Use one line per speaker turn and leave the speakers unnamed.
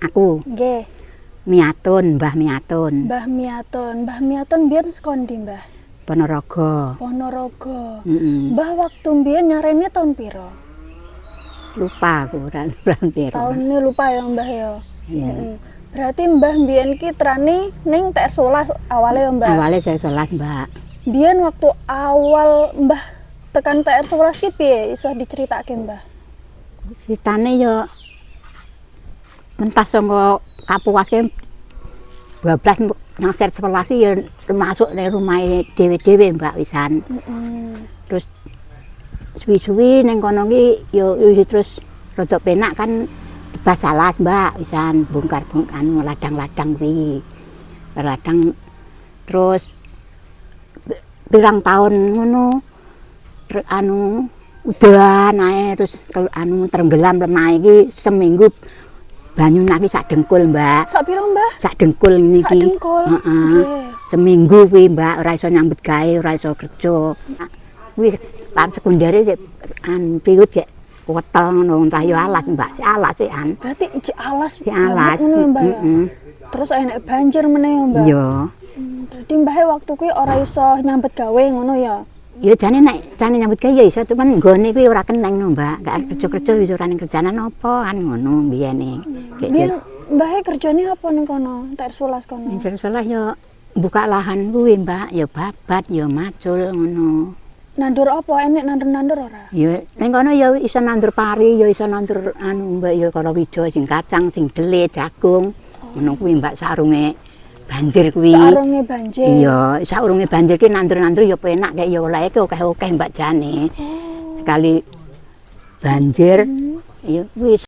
Aku.
Nggih.
Miatun, Mbah Miatun.
Mbah Miatun. Mbah Miatun biyen saka ndi, Mbah?
Ponorogo.
Ponorogo.
Heeh.
Mbah waktu biyen nyarene tahun pira?
Lupa aku ora piro.
Tahunnya lupa ya, Mbah ya.
Iya.
Berarti Mbah biyen ki trani ning TR11 awale ya, Mbah.
Awale saya 11, Mbak.
Biyen waktu awal Mbah tekan TR11 ki piye iso diceritake, Mbah?
Ceritane yo mentas saka Kapuas ki 12 nang 11 ya masuk ning rumahe dhewe-dhewe, Mbak, wisan. Terus suwi-suwi ning kono ki yo terus rada penak kan bebas alas, Mbak, wisan bongkar anu ladang-ladang kuwi. Ladang terus pirang tahun ngono anu udan ae terus anu tenggelam lemah iki seminggu banyu naki sak dengkul, Mbak.
Sak pira, Mbah?
Sak dengkul ngene iki.
Sak dengkul.
Seminggu kuwi, Mbak, ora iso nyambut gawe, ora iso kerja. Kuwi tahap sekundere sik piut sik wetel ngono, entah yo alas, Mbak. Sik alas sik an.
Berarti iki alas.
Sik alas.
Ngono ya, Mbak. Terus enek banjir meneh ya, Mbak.
Iya.
Dadi Mbah waktu kuwi ora iso nyambut gawe ngono ya.
Ya jane nek jane nyambut gawe ya iso, cuman nggone kuwi ora keneng no, Mbak. Gak kerja-kerja wis ora ning kerjanan apa kan ngono biyene.
Biyen Mbah kerjane apa ning kono? TR11 kono.
Ning sekolah ya buka lahan kuwi, Mbak, ya babat, ya macul ngono.
Nandur apa? Enek nandur-nandur ora?
Ya ning kono ya iso nandur pari, ya iso nandur anu, Mbak, ya kalawija, sing kacang, sing dhelé, jagung. Ngono kuwi, Mbak, sarunge banjir kuwi.
Sarunge banjir.
Iya, saurunge banjir ki nandur-nandur ya penak kaya ya olehe akeh-akeh, Mbak, jane. Sekali banjir ya wis